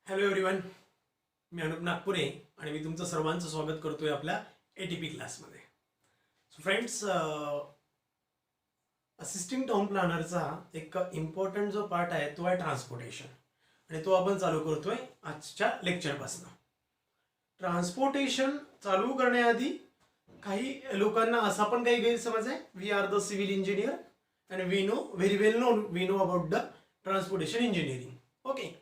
Hello everyone, मी अनुप नागपुरे आणि मी तुमचं सर्वांचं स्वागत करतोय आपल्या ATP क्लासमध्ये. सो फ्रेंड्स, असिस्टिंग टाउन प्लॅनरचा एक इम्पॉर्टंट जो पार्ट आहे तो आहे ट्रान्सपोर्टेशन, आणि तो आपण चालू करतोय आजच्या लेक्चरपासून. ट्रान्सपोर्टेशन चालू करण्याआधी काही लोकांना असा पण काही गैरसमज आहे, we are the civil engineer and we know very well we know about the transportation engineering. Okay,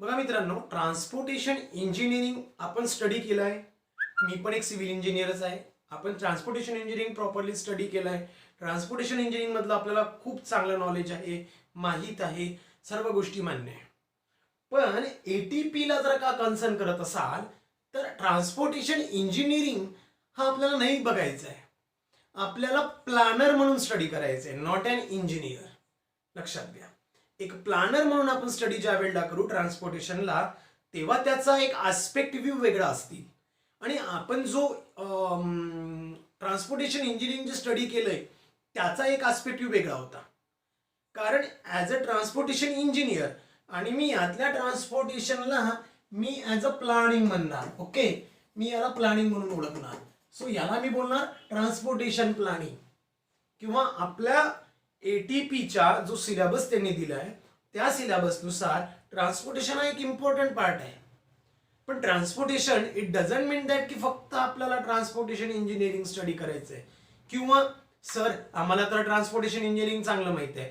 बघा मित्रांनो, ट्रान्सपोर्टेशन इंजिनिअरिंग आपण स्टडी केलं आहे. मी पण एक सिव्हिल इंजिनियरच आहे. आपण ट्रान्सपोर्टेशन इंजिनिअरिंग प्रॉपरली स्टडी केलं आहे. ट्रान्सपोर्टेशन इंजिनिअरिंग मधलं आपल्याला खूप चांगलं नॉलेज आहे, माहीत आहे, सर्व गोष्टी मान्य आहे. पण ATPला जर का कन्सर्न करत असाल तर ट्रान्सपोर्टेशन इंजिनिअरिंग हा आपल्याला नाही बघायचं आहे. आपल्याला प्लॅनर म्हणून स्टडी करायचं आहे, नॉट अन इंजिनियर. लक्षात घ्या, एक प्लॅनर म्हणून आपण स्टडी ज्या वेळेला करू ट्रान्सपोर्टेशनला, तेव्हा त्याचा एक आस्पेक्ट व्ह्यू वेगळा असतील. आणि आपण जो ट्रान्सपोर्टेशन इंजिनिअरिंग जे स्टडी केलंय त्याचा एक आस्पेक्ट व्ह्यू वेगळा होता. कारण ॲज अ ट्रान्सपोर्टेशन इंजिनियर आणि मी यातल्या ट्रान्सपोर्टेशनला मी ॲज अ प्लॅनिंग म्हणणार. ओके, मी याला प्लॅनिंग म्हणून ओळखणार. सो याला मी बोलणार ट्रान्सपोर्टेशन प्लॅनिंग. किंवा आपल्या ATPचा जो सिलेबस त्यांनी दिलाय त्या सिलेबसनुसार ट्रान्सपोर्टेशन हा एक इम्पॉर्टंट पार्ट आहे. पण transportation it doesn't mean that की फक्त आपल्याला ट्रान्सपोर्टेशन इंजिनिअरिंग स्टडी करायचं आहे, किंवा सर आम्हाला तर ट्रान्सपोर्टेशन इंजिनिअरिंग चांगलं माहित आहे,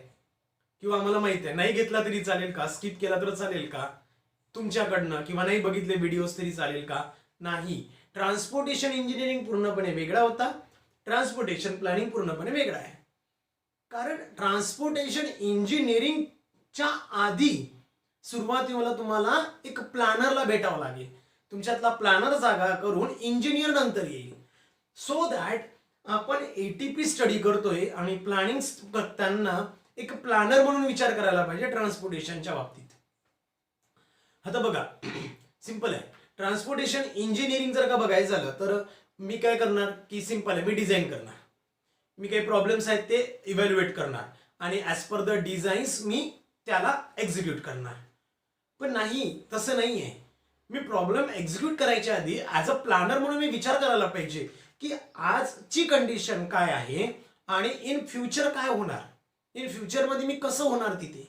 किंवा आम्हाला माहित आहे, नाही घेतला तरी चालेल का, स्किप केला तर चालेल का तुमच्याकडनं, किंवा नाही बघितले व्हिडिओज तरी चालेल का. नाही, ट्रान्सपोर्टेशन इंजिनिअरिंग पूर्णपणे वेगळा होता, ट्रान्सपोर्टेशन प्लॅनिंग पूर्णपणे वेगळा आहे. कारण ट्रान्सपोर्टेशन इंजिनिअरिंगच्या आधी सुरुवातीला तुम्हाला एक प्लॅनरला भेटावं लागेल. तुमच्यातला प्लॅनर जागा करून इंजिनियर नंतर येईल. सो दॅट आपण ATP स्टडी करतोय आणि प्लॅनिंग करताना एक प्लॅनर म्हणून विचार करायला पाहिजे ट्रान्सपोर्टेशनच्या बाबतीत. आता बघा, सिंपल आहे. ट्रान्सपोर्टेशन इंजिनिअरिंग जर का बघायचं झालं तर मी काय करणार की सिंपल आहे, मी डिझाईन करणार. मी काही प्रॉब्लेम्स आहेत ते इव्हॅल्युएट करणार आणि ॲज पर द डिझाईन्स मी त्याला एक्झिक्यूट करणार. पण नाही, तसं नाही आहे. मी प्रॉब्लेम एक्झिक्यूट करायच्या आधी ॲज अ प्लॅनर म्हणून मी विचार करायला पाहिजे की आजची कंडिशन काय आहे आणि इन फ्युचर काय होणार, इन फ्युचरमध्ये मी कसं होणार तिथे.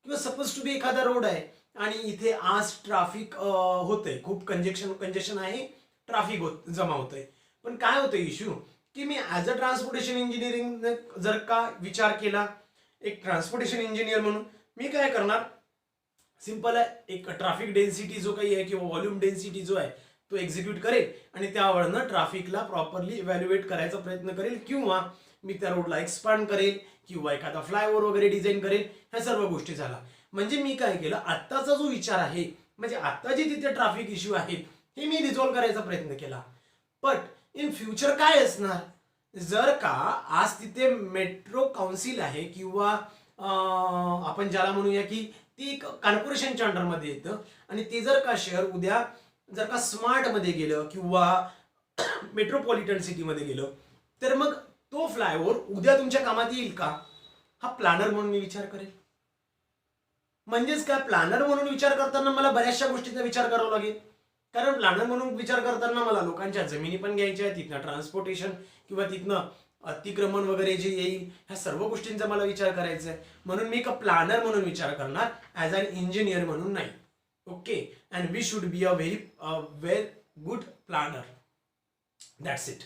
किंवा सपोज टू बी एखादा रोड आहे आणि इथे आज ट्रॅफिक होतंय, खूप कंजेशन आहे, ट्रॅफिक जमा होतंय. पण काय होतं इश्यू की मी ॲज अ ट्रान्सपोर्टेशन इंजिनिअरिंग जर का विचार केला, एक ट्रान्सपोर्टेशन इंजिनियर म्हणून मी काय करणार, सिंपल आहे, एक ट्रॅफिक डेन्सिटी जो काही आहे किंवा व्हॉल्यूम डेन्सिटी जो आहे तो एक्झिक्यूट करेल आणि त्यावरनं ट्रॅफिकला प्रॉपरली इव्हॅल्युएट करायचा प्रयत्न करेल, किंवा मी त्या रोडला एक्सपांड करेल किंवा एखादा फ्लायओव्हर वगैरे डिझाईन करेल. ह्या सर्व गोष्टी झाल्या. म्हणजे मी काय केलं, आत्ताचा जो विचार आहे, म्हणजे आता जे तिथे ट्रॅफिक इश्यू आहेत हे मी रिझॉल्व्ह करायचा प्रयत्न केला. बट इन फ्युचर काय असणार, जर का आज तिथे मेट्रो काउन्सिल आहे किंवा आपण ज्याला म्हणूया की ती एक कॉर्पोरेशनच्या अंडरमध्ये येतं, आणि ते जर का शहर उद्या जर का स्मार्टमध्ये गेलं किंवा मेट्रोपॉलिटन सिटीमध्ये गेलं, तर मग तो फ्लायओव्हर उद्या तुमच्या कामात येईल का, हा प्लॅनर म्हणून मी विचार करेल. म्हणजेच काय, प्लॅनर म्हणून विचार करताना मला बऱ्याचशा गोष्टींचा विचार करावा लागेल. कारण प्लॅनर म्हणून विचार करताना मला लोकांच्या जमिनी पण घ्यायच्या आहेत, तिथनं ट्रान्सपोर्टेशन किंवा तिथनं अतिक्रमण वगैरे जे येईल ह्या सर्व गोष्टींचा मला विचार करायचा आहे. म्हणून मी एक प्लॅनर म्हणून विचार करणार, ॲज अन इंजिनियर म्हणून नाही. Okay, and we should be a very good planner. That's it.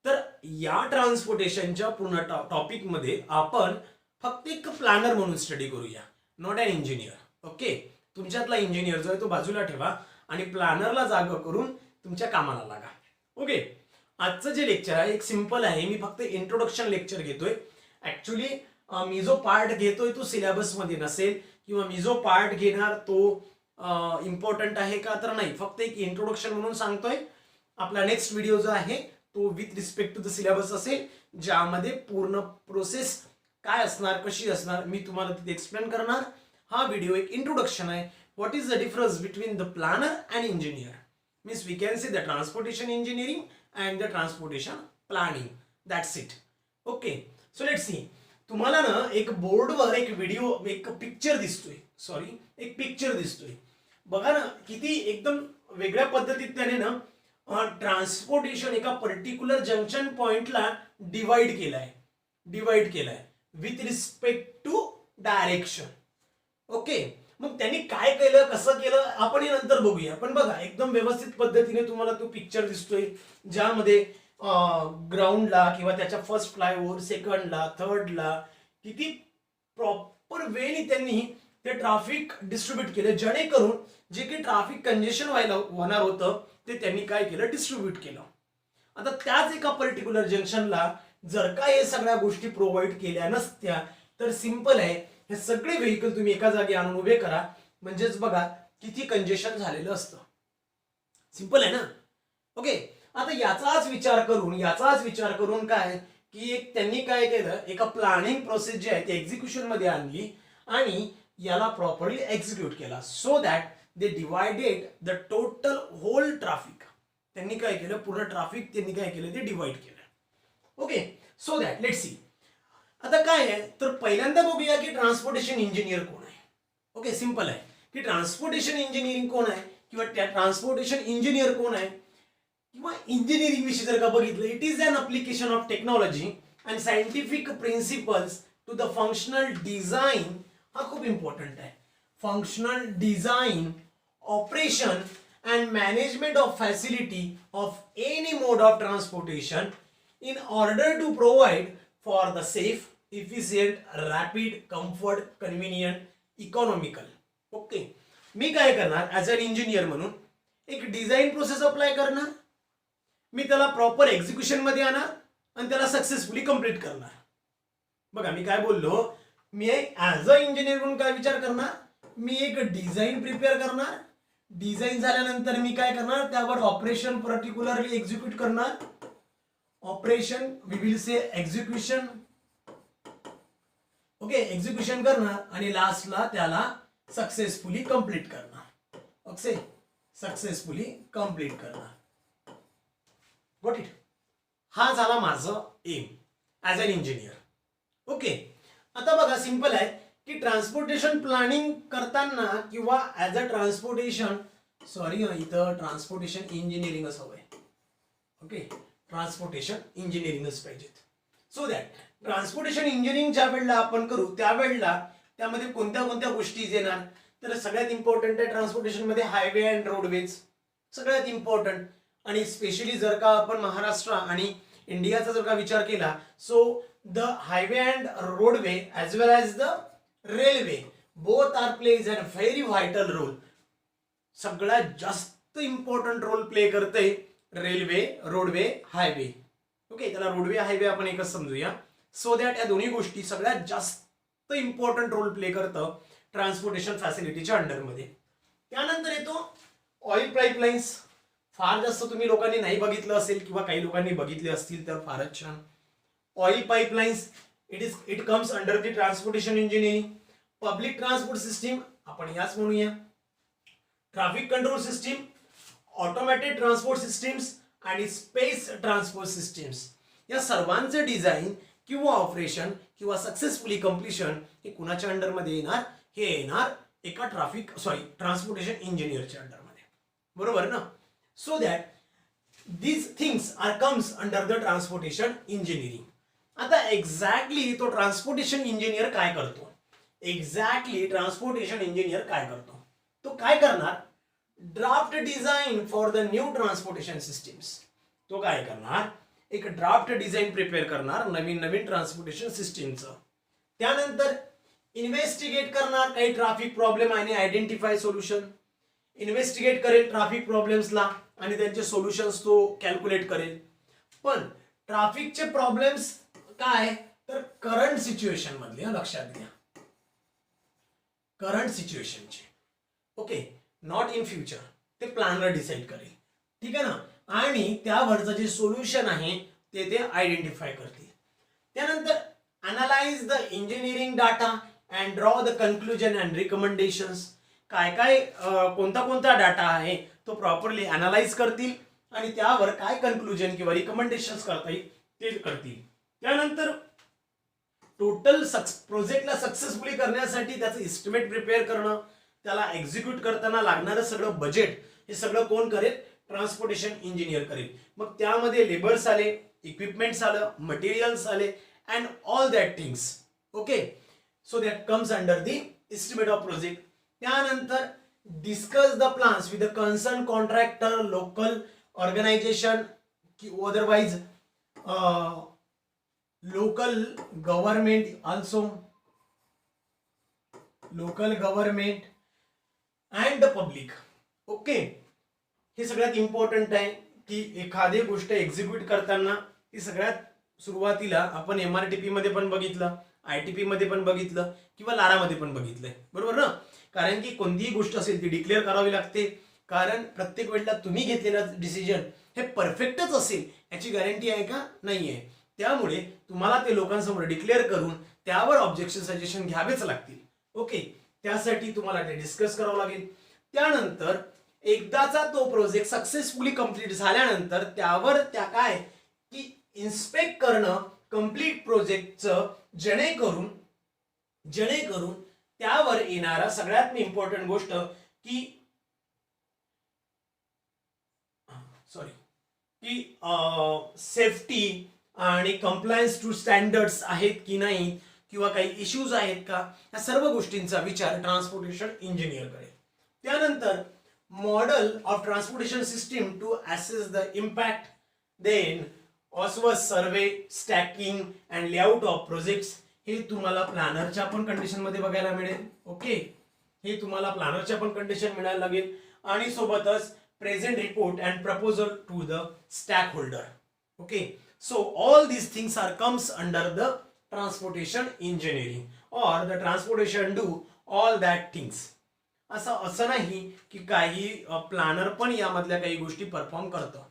तर या ट्रान्सपोर्टेशनच्या पूर्ण टॉपिकमध्ये आपण फक्त एक प्लॅनर म्हणून स्टडी करूया, नॉट अन इंजिनियर. ओके, तुमच्यातला इंजिनियर जो आहे तो बाजूला ठेवा आणि प्लॅनरला जागा करून तुमच्या कामाला लागा. ओके, आजचं जे लेक्चर आहे एक सिंपल आहे. मी फक्त इंट्रोडक्शन लेक्चर घेतोय. ऍक्च्युली मी जो पार्ट घेतोय तो सिलेबसमध्ये नसेल, किंवा मी जो पार्ट घेणार तो इम्पॉर्टंट आहे का तर नाही, फक्त एक इंट्रोडक्शन म्हणून सांगतोय. आपला नेक्स्ट व्हिडिओ जो आहे तो with respect to the syllabus असेल, ज्यामध्ये पूर्ण प्रोसेस काय असणार, कशी असणार, मी तुम्हाला तिथे एक्सप्लेन करणार. हा व्हिडिओ एक इंट्रोडक्शन आहे. What is the difference between the planner and engineer? Means we can say the transportation engineering and the transportation planning. That's it. Okay. So let's see. तुम्हाला ना एक बोर्डवर एक व्हिडिओ, एक पिक्चर दिसतोय, सॉरी एक पिक्चर दिसतोय. बघा ना किती एकदम वेगळ्या पद्धतीत त्याने ना ट्रान्सपोर्टेशन एका पर्टिक्युलर जंक्शन पॉइंटला डिवाइड केलाय with respect to direction. Okay, मग त्यांनी काय केलं कसं केलं आपण हे नंतर बघूया. पण बघा एकदम व्यवस्थित पद्धतीने तुम्हाला तो पिक्चर दिसतोय ज्यामध्ये ग्राउंडला किंवा त्याच्या फर्स्ट फ्लायओव्हर, सेकंडला, थर्डला किती प्रॉपर वेने त्यांनी ते ट्रॅफिक डिस्ट्रीब्यूट केले, जेणेकरून जे काही ट्रॅफिक कंजेशन होणार होतं ते त्यांनी काय केलं, डिस्ट्रीब्यूट केलं. आता त्याच एका पर्टिक्युलर जंक्शनला जर का हे सगळ्या गोष्टी प्रोव्हाइड केल्या नसत्या तर सिंपल आहे, हे सगळे व्हेकल तुम्ही एका जागी आणून उभे करा, म्हणजेच बघा किती कंजेशन झालेलं असतं. सिंपल आहे ना. ओके, आता याचाच विचार करून काय की एक त्यांनी काय केलं, एका प्लॅनिंग प्रोसेस जी आहे ती एक्झिक्युशन मध्ये आणली आणि याला प्रॉपरली एक्झिक्यूट केला, so that they divided the total whole traffic. त्यांनी काय केलं, पूर्ण ट्रॅफिक त्यांनी काय केलं, ते डिवाइड केलं. Okay, so that let's see. आता काय आहे तर पहिल्यांदा बघूया की ट्रान्सपोर्टेशन इंजिनियर कोण आहे. ओके, सिंपल आहे की ट्रान्सपोर्टेशन इंजिनिअरिंग कोण आहे किंवा त्या ट्रान्सपोर्टेशन इंजिनियर कोण आहे किंवा इंजिनिअरिंग विषयी जर का बघितलं, it is an application of technology and scientific principles to the functional design. हा खूप इम्पॉर्टंट आहे. Functional design, operation and management of facility of any mode of transportation in order to provide for the safe, efficient, rapid, comfort, convenient, economical. Okay, मी काय करणार as an engineer म्हणून एक design process apply करणार, मी त्याला proper execution मध्ये आणणार आणि त्याला सक्सेसफुली कंप्लीट करणार. बघा मी काय बोललो, मी ऍज अ इंजिनियर म्हणून काय विचार करणार, मी एक डिझाईन प्रिपेअर करणार, डिझाईन झाल्यानंतर मी काय करणार, त्यावर ऑपरेशन पर्टिक्युलरली एक्झिक्यूट करणार. Operation we will say execution. Okay, execution करणार आणि लास्टला त्याला सक्सेसफुली कंप्लीट करणार. ओके, सक्सेसफुली कंप्लीट करणार. Got it. हा झाला माझं aim as an engineer. Okay, आता बघा सिंपल आहे की ट्रान्सपोर्टेशन प्लॅनिंग करताना किंवा ऍज अ ट्रान्सपोर्टेशन इथं ट्रान्सपोर्टेशन इंजिनिअरिंग असं हवंय. ओके, ट्रान्सपोर्टेशन इंजिनिअरिंगच पाहिजेत. सो दॅट ट्रान्सपोर्टेशन इंजिनिअरिंग ज्या वेळेला आपण करू त्यावेळेला त्यामध्ये कोणत्या कोणत्या गोष्टी येणार, तर सगळ्यात इम्पॉर्टंट आहे ट्रान्सपोर्टेशन मध्ये हायवे अँड रोडवेज, सगळ्यात इम्पॉर्टंट. आणि स्पेशली जर का आपण महाराष्ट्र आणि इंडियाचा जर का विचार केला, so the highway and roadway as well as the railway both are plays a very vital role. सगळ्यात जास्त इम्पॉर्टंट रोल प्ले करते रेल्वे, रोडवे, हायवे. ओके, त्याला रोडवे हायवे आपण एकच समजूया, सो दॅट या दोन्ही गोष्टी सगळ्यात जास्त इम्पॉर्टंट रोल प्ले करतं ट्रान्सपोर्टेशन फॅसिलिटीच्या अंडरमध्ये. त्यानंतर येतो ऑइल पाईपलाईन्स. फार जास्त तुम्ही लोकांनी नाही बघितलं असेल किंवा काही लोकांनी बघितले असतील तर फारच छान. Oil pipelines it comes under the transportation engineering. Public transport system आपण याच म्हणूया. Traffic control system, automated transport systems आणि स्पेस ट्रान्सपोर्ट सिस्टीम्स, या सर्वांचे डिझाईन किंवा ऑपरेशन किंवा सक्सेसफुली कम्प्लिशन हे कुणाच्या अंडरमध्ये येणार, हे येणार एका ट्रान्सपोर्टेशन इंजिनियरच्या अंडरमध्ये. बरोबर ना. So that these things are comes under the transportation engineering. आता एक्झॅक्टली तो ट्रान्सपोर्टेशन इंजिनियर काय करतो, तो काय करणार, draft design for the new transportation systems. तो काय करणार, एक ड्राफ्ट डिझाईन प्रिपेअर करणार नवीन ट्रान्सपोर्टेशन सिस्टीमचं. त्यानंतर इन्व्हेस्टिगेट करणार काही ट्रॅफिक प्रॉब्लेम आणि आयडेंटिफाय सोल्युशन. इन्व्हेस्टिगेट करेल ट्रॅफिक प्रॉब्लेम्सला आणि त्यांचे सोल्युशन्स तो कॅल्क्युलेट करेल. पण ट्रॅफिकचे प्रॉब्लेम्स काय तर करंट सिच्युएशन मधले, लक्षात घ्या, करंट सिच्युएशनचे. Okay, not in future. ते प्लॅनर डिसाईड करेल, ठीक आहे ना. आणि त्यावरचं जे सोल्युशन आहे ते आयडेंटिफाय करतील. त्यानंतर analyse the engineering data and draw the conclusion and recommendations. काय कोणता डाटा आहे तो प्रॉपरली अनालाइज करतील आणि त्यावर काय कन्क्लुजन किंवा रिकमेंडेशन्स करता येईल ते करतील. त्यानंतर टोटल प्रोजेक्टला सक्सेसफुली करण्यासाठी त्याचं एस्टिमेट प्रिपेअर करणं, त्याला एक्झिक्यूट करताना लागणारं सगळं बजेट हे सगळं कोण करेल? ट्रान्सपोर्टेशन इंजिनियर करेल. मग त्यामध्ये लेबर्स आले, इक्विपमेंट्स आलं, मटेरियल्स आले and all that things. Okay, so that comes under the estimate of project. त्यानंतर discuss the plans with the concern contractor, local organisation, otherwise local government also, local government and the public. Okay, हे सगळ्यात important आहे की एखादी गोष्ट execute करताना ती सगळ्यात सुरुवातीला आपण MRTP मध्ये पण बघितलं, ITP मध्ये पण बघितलं किंवा लारामध्ये पण बघितलंय, बरोबर ना? कारण की कोणतीही गोष्ट असेल ती डिक्लेअर करावी लागते. कारण प्रत्येक वेळेला तुम्ही घेतलेलं डिसिजन हे परफेक्टच असेल याची गॅरंटी आहे का? नाहीये. त्यामुळे तुम्हाला ते लोकांसमोर डिक्लेअर करून त्यावर ऑब्जेक्शन सजेशन घ्यावेच लागतील. ओके, त्यासाठी तुम्हाला ते डिस्कस करावं लागेल. त्यानंतर एकदाचा तो प्रोजेक्ट सक्सेसफुली कंप्लीट झाल्यानंतर त्यावर त्या काय की इन्स्पेक्ट करणं कंप्लीट प्रोजेक्टचं, जेणेकरून त्यावर येणारा सगळ्यात इम्पॉर्टंट गोष्ट की सेफ्टी आणि कंप्लायन्स टू स्टँडर्ड्स आहेत की नाही किंवा काही इश्यूज आहेत का, या सर्व गोष्टींचा विचार ट्रान्सपोर्टेशन इंजिनियर करेल. त्यानंतर model of transportation system to assess the impact, then ऑसवर्स survey, staking and layout of projects. हे तुम्हाला प्लॅनरच्या पण कंडिशन मध्ये बघायला मिळेल. ओके, हे तुम्हाला प्लॅनरच्या पण कंडिशन मिळायला लागेल. आणि सोबतच present report and proposal to the stakeholder. Okay, so all these things are comes under the transportation engineering or the transportation do all that things. असं नाही की काही प्लॅनर पण यामधल्या काही गोष्टी परफॉर्म करतं.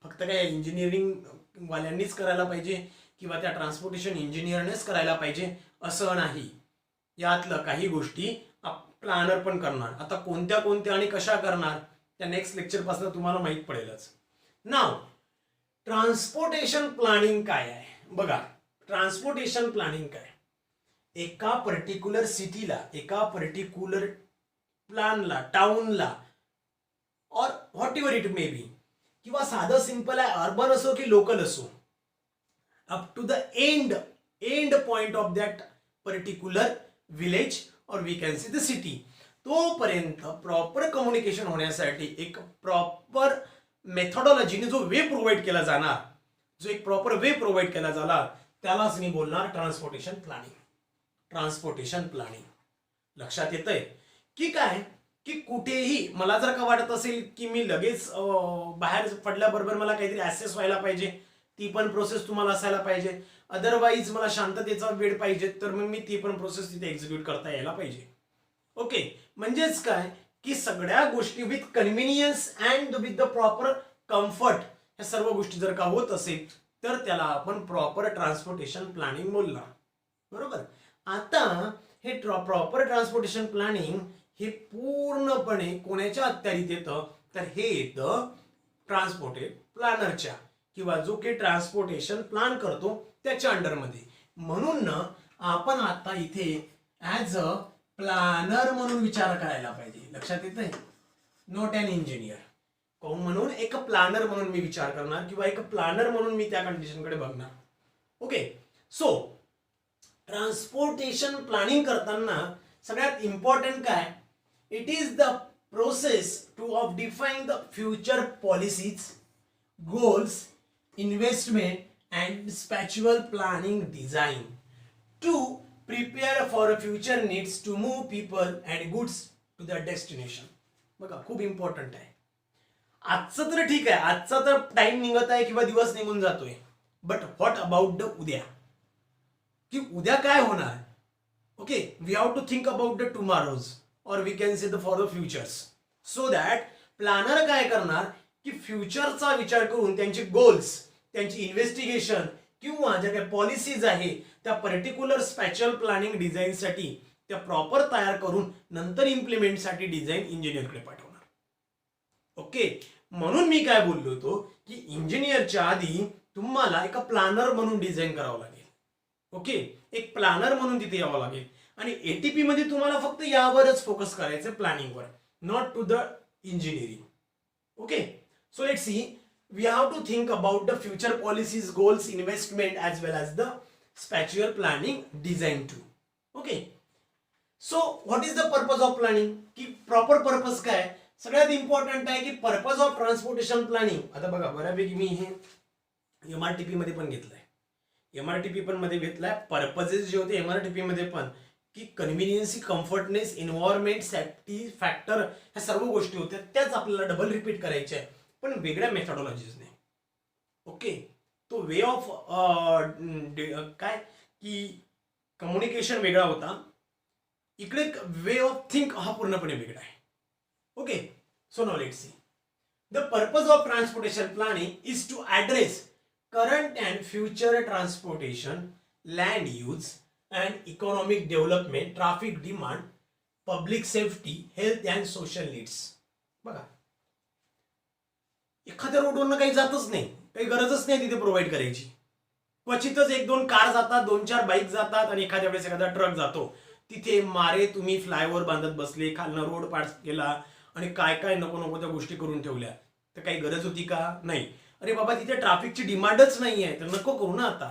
फक्त काय इंजिनिअरिंग वाल्यांनीच करायला पाहिजे किंवा त्या ट्रान्सपोर्टेशन इंजिनियरनेच करायला पाहिजे असं नाही. यातलं काही गोष्टी प्लॅनर पण करणार. आता कोणत्या आणि कशा करणार त्या नेक्स्ट लेक्चर पासून तुम्हाला माहित पडेलच. नाव ट्रान्सपोर्टेशन प्लॅनिंग काय आहे बघा. ट्रान्सपोर्टेशन प्लॅनिंग काय, एका पर्टिक्युलर सिटीला, एका पर्टिक्युलर प्लॅनला, टाउनला or whatever it may be, किंवा साधं सिंपल आहे, अर्बन असो की लोकल असो, up to the end point of that particular village or we can see the city, तोपर्यंत प्रॉपर कम्युनिकेशन होण्यासाठी एक प्रॉपर मेथॉडॉलॉजीने जो वे प्रोव्हाइड केला जाणार, जो एक प्रॉपर वे प्रोव्हाइड केला जाणार, त्यालाच मी बोलणार ट्रान्सपोर्टेशन प्लॅनिंग. ट्रान्सपोर्टेशन प्लॅनिंग लक्षात येतंय की काय की कुठेही मला जर का वाटत असेल की मी लगेच बाहेर पडल्याबरोबर मला काहीतरी ऍसेस व्हायला पाहिजे, ती पण प्रोसेस तुम्हाला असायला पाहिजे. अदरवाईज मला शांततेचा वेळ पाहिजे, तर मग मी ती पण प्रोसेस तिथे एक्झिक्यूट करता यायला पाहिजे. ओके, म्हणजेच काय की सगळ्या गोष्टी with convenience and with the proper comfort, ह्या सर्व गोष्टी जर का होत असेल तर त्याला आपण प्रॉपर ट्रान्सपोर्टेशन प्लॅनिंग बोलणार, बरोबर. आता हे प्रॉपर ट्रान्सपोर्टेशन प्लॅनिंग हे पूर्णपणे कोणाच्या अखत्यारीत येतं, तर हे येतं ट्रान्सपोर्टेड प्लॅनरच्या किंवा जो की ट्रान्सपोर्टेशन प्लॅन करतो त्याच्या अंडरमध्ये. म्हणून आपण आता इथे ऍज अ प्लॅनर म्हणून विचार करायला पाहिजे. लक्षात येतंय, नॉट अन इंजिनियर. कोण म्हणून, एक प्लॅनर म्हणून मी विचार करणार किंवा एक प्लॅनर म्हणून मी त्या कंडिशनकडे बघणार. ओके, सो ट्रान्सपोर्टेशन प्लॅनिंग करताना सगळ्यात इम्पॉर्टंट काय, it is the process to of define the future policies, goals, investment and spatial planning design to prepare for future needs to move people and goods to the destination. बघा, खूप important आहे. आजचं तर ठीक आहे, आजचा तर टाइम निघत आहे किंवा दिवस निघून जातोय, बट व्हॉट अबाउट द उद्या, की उद्या काय होणार. Okay, we have to think about the tomorrows or we can say the for the futures. So that planner काय करणार की फ्युचरचा विचार करून त्यांचे गोल्स, त्यांची इन्व्हेस्टिगेशन किंवा ज्या काही पॉलिसीज आहे त्या पर्टिक्युलर स्पॅच्युअल प्लॅनिंग डिझाईनसाठी त्या प्रॉपर तयार करून नंतर इम्प्लिमेंटसाठी डिझाईन इंजिनियरकडे पाठवणार. ओके, म्हणून मी काय बोललो होतो की इंजिनियरच्या आधी तुम्हाला एका प्लॅनर म्हणून डिझाईन करावं लागेल. ओके, एक प्लॅनर म्हणून तिथे यावं लागेल आणि एटीपी मध्ये तुम्हाला फक्त यावरच फोकस करायचं प्लॅनिंगवर, not to the engineering. Okay, so let's see, we have to think about the future policies, goals, investment as well as the spatial planning design too. Okay, so what is the purpose of planning, की proper purpose काय. सगळ्यात important आहे की purpose of transportation planning. आता बघा, बऱ्यापैकी मी हे MRTP मध्ये पण घेतलंय, MRTP पण मध्ये घेतलाय. पर्पजेस जे होते MRTP मध्ये पण, की कन्व्हिनियन्सी, कम्फर्टनेस, एन्व्हायरमेंट, सेफ्टी फॅक्टर, ह्या सर्व गोष्टी होत्या, त्याच आपल्याला डबल रिपीट करायच्या आहे, पण वेगळ्या मेथॉडॉलॉजीजने. ओके, तो वे ऑफ काय की कम्युनिकेशन वेगळा होता, इकडे वे ऑफ थिंक हा पूर्णपणे वेगळा आहे. Okay, so now let's see, the purpose of transportation planning is to address current and future transportation, land use and economic development, traffic demand, public safety, health and social needs. बघा, एखाद्या रोडवरनं काही जातच नाही, काही गरजच नाही तिथे प्रोव्हाइड करायची. क्वचितच 1-2 कार जातात, 2-4 बाईक जातात आणि एखाद्या वेळेस एखादा ट्रक जातो. तिथे मारे तुम्ही फ्लायओव्हर बांधत बसले, खालनं रोड पास केला आणि काय काय नको नको त्या गोष्टी करून ठेवल्या. तर काही गरज होती का? नाही. अरे बाबा, तिथे ट्रॅफिकची डिमांडच नाही आहे, तर नको करू ना, आता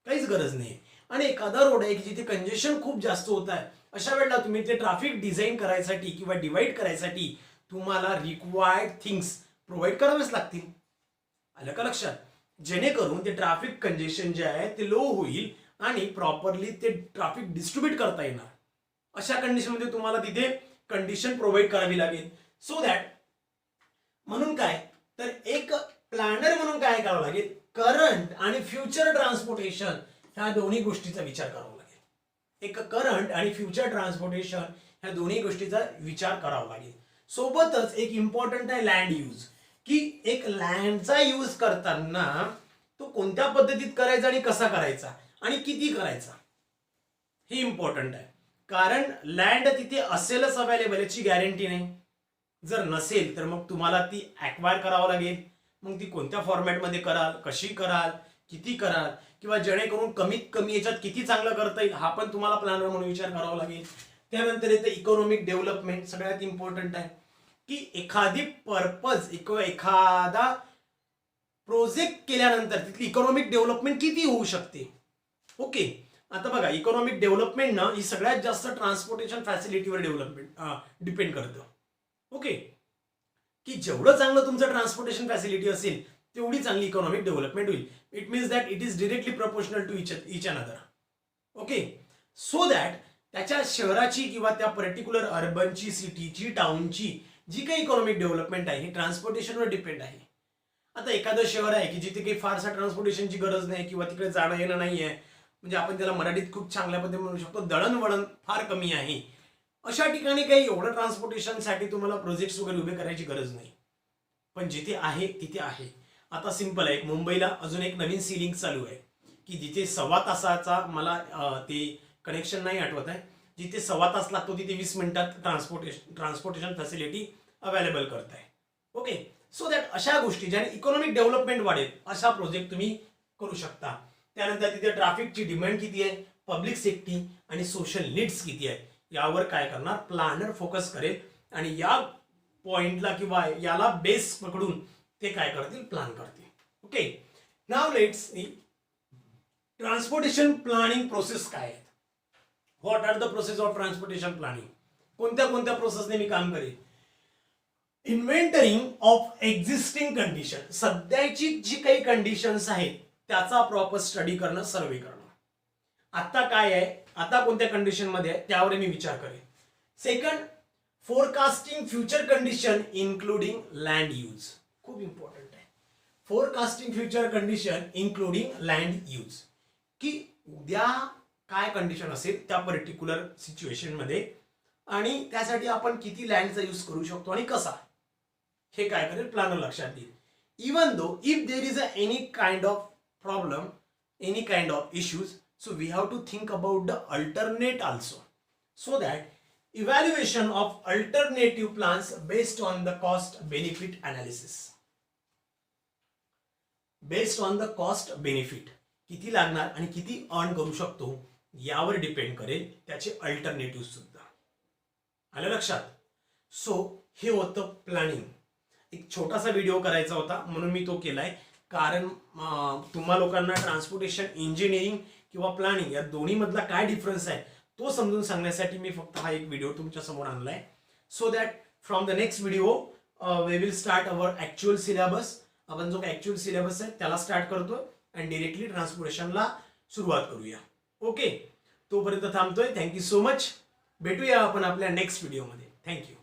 काहीच गरज नाही. आणि एखादा रोड आहे की जिथे कंजेशन खूप जास्त होत आहे, अशा वेळेला तुम्ही ते ट्रॅफिक डिझाईन करायसाठी किंवा डिवाइड करायसाठी तुम्हाला रिक्वायर्ड थिंग्स प्रोव्हाइड करावेच लागतील. आलं का लक्षात? जेणेकरून ते ट्रॅफिक कंजेशन जे आहे ते लो होईल आणि प्रॉपरली ते ट्रॅफिक डिस्ट्रीब्यूट करता येणार. अशा कंडिशनमध्ये तुम्हाला तिथे कंडिशन प्रोव्हाइड करावी लागेल. सो दॅट, म्हणून काय तर एक प्लॅनर म्हणून काय करावं लागेल, करंट आणि फ्युचर ट्रान्सपोर्टेशन ह्या दोन्ही गोष्टीचा विचार करावा लागेल. एक करंट आणि फ्युचर ट्रान्सपोर्टेशन ह्या दोन्ही गोष्टीचा विचार करावा लागेल. सोबतच एक इम्पॉर्टंट आहे लँड यूज, की एक लँडचा यूज करताना तो कोणत्या पद्धतीत करायचा आणि कसा करायचा आणि किती करायचा, हे इम्पॉर्टंट आहे. कारण लँड तिथे असेलच अवेलेबल याची गॅरंटी नाही. जर नसेल तर मग तुम्हाला ती ॲक्वायर करावं लागेल. मग ती कोणत्या फॉर्मॅटमध्ये कराल, कशी कराल, किती कराल, किंवा जेणेकरून कमीत कमी याच्यात किती चांगलं करता येईल हा पण तुम्हाला प्लॅनर म्हणून विचार करावा लागेल. त्यानंतर येतं इकॉनॉमिक डेव्हलपमेंट, सगळ्यात इम्पॉर्टंट आहे, की एखादी पर्पज किंवा एखादा प्रोजेक्ट केल्यानंतर तिथली इकॉनॉमिक डेव्हलपमेंट किती होऊ शकते. ओके, आता बघा, इकॉनॉमिक डेव्हलपमेंट ना ही सगळ्यात जास्त ट्रान्सपोर्टेशन फॅसिलिटीवर डेव्हलपमेंट डिपेंड करतं. ओके, की जेवढं चांगलं तुमचं ट्रान्सपोर्टेशन फॅसिलिटी असेल तेवढी चांगली इकॉनॉमिक डेव्हलपमेंट होईल. It means that it is directly proportional to each other. Okay, so that त्याच्या शहराची किंवा त्या पर्टिक्युलर अर्बनची, सिटीची, टाउनची जी काही इकॉनॉमिक डेव्हलपमेंट आहे ही ट्रान्सपोर्टेशनवर डिपेंड आहे. आता एखादं शहर आहे की जिथे काही फारसा ट्रान्सपोर्टेशनची गरज नाही किंवा तिकडे जाणं येणं नाही आहे, म्हणजे आपण त्याला मराठीत खूप चांगल्या पद्धतीने म्हणू शकतो दळणवळण फार कमी आहे, अशा ठिकाणी काही एवढं ट्रान्सपोर्टेशनसाठी तुम्हाला प्रोजेक्ट्स वगैरे उभे करायची गरज नाही. पण जिथे आहे तिथे आहे. आता सिंपल आहे, मुंबईला अजून एक नवीन सी लिंक चालू आहे की जिथे 1.25 तासाचा, मला ते कनेक्शन नाही आठवत आहे, जिथे 1.25 तास लागतो तिथे 20 मिनिटात ट्रान्सपोर्टेशन फॅसिलिटी अवेलेबल करताय. ओके, सो दॅट अशा गोष्टी ज्याने इकॉनॉमिक डेव्हलपमेंट वाढेल असा प्रोजेक्ट तुम्ही करू शकता. त्यानंतर तिथे ट्रॅफिकची डिमांड किती आहे, पब्लिक सेफ्टी आणि सोशल नीड्स किती आहे, यावर काय करणार प्लॅनर फोकस करेल आणि या पॉइंटला किंवा याला बेस पकडून ते काय करतील, प्लॅन करतील. Okay, now let's see transportation planning process काय आहे. What are the process of transportation planning, कोणत्या कोणत्या प्रोसेसने मी काम करेल. इन्व्हेंटरिंग ऑफ एक्झिस्टिंग कंडिशन, सध्याची जी काही कंडिशन्स आहेत त्याचा प्रॉपर स्टडी करणं, सर्वे करणं. आता काय आहे, आता कोणत्या कंडिशन मध्ये आहे त्यावर मी विचार करेन. Second, forecasting future condition including land use, खूप इम्पॉर्टंट आहे. Forecasting future condition including land use, की उद्या काय कंडिशन असेल त्या पर्टिक्युलर सिच्युएशन मध्ये आणि त्यासाठी आपण किती लँडचा यूज करू शकतो आणि कसा, हे काय करेल प्लॅनर लक्षात देईल. Even though if there is any kind of problem, any kind of issues, so we have to think about the alternate also, so that evaluation of alternative plans based on the cost benefit analysis, based on the cost benefit, किती लागणार आणि किती earn करू शकतो यावर depend करेल त्याचे alternative सुद्धा. आलं लक्षात? सो हे होतं प्लॅनिंग. एक छोटासा व्हिडिओ करायचा होता म्हणून मी तो केलाय, कारण तुम्हा लोकांना ट्रान्सपोर्टेशन इंजिनिअरिंग किंवा प्लॅनिंग या दोन्ही मधला काय डिफरन्स आहे तो समजून सांगण्यासाठी मी फक्त हा एक व्हिडिओ तुमच्या समोर आणलाय. So that from the next video we will start our actual syllabus. आपण जो ॲक्च्युअल सिलेबस आहे त्याला स्टार्ट करतो आणि डिरेक्टली ट्रान्सपोर्टेशनला सुरुवात करूया. ओके, तोपर्यंत थांबतोय. Thank you so much. भेटूया आपण आपल्या नेक्स्ट व्हिडिओमध्ये. थँक्यू.